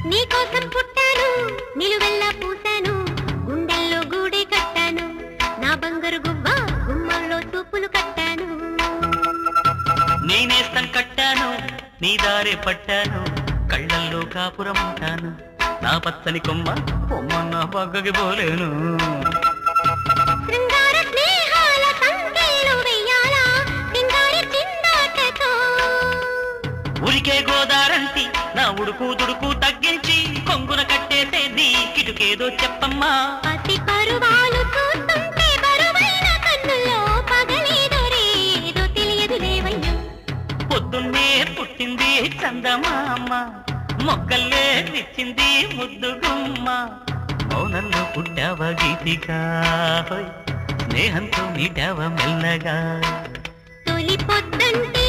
నీకోసం పుట్టాను నిలువెల్లా పూసాను గుండెల్లో గూడే కట్టాను నా బంగారు గువ్వ గుమ్మంలో తూపులు కట్టాను నేనేస్తం కట్టాను నీ దారే పట్టాను కళ్ళల్లో కాపురం ఉంటాను నా పచ్చని కొమ్మ కొమ్మ నా పక్కకి పోలేను శృంగార స్నేహాల సంఖ్యలు వెయ్యాలా సింగారి చిందాటతో ఉరికే గోదారంటి నా ఉడుకు దుడుకు తగ్గించి కొంగున కట్టేసే నీ కిటుకేదో చెప్పమ్మా అతి పరువాలు చూస్తుంటే బరువైన కన్నుల్లో పగలేదో రేదో తెలియదు లేవయ్యా పొద్దున్నే పుట్టింది చందమామ మొక్కల్లే నిచ్చింది ముద్దు గుమ్మ మౌనంలో పుట్టావ గీతిగా స్నేహంతో మీటావ మెల్లగా తొలి పొద్దంటే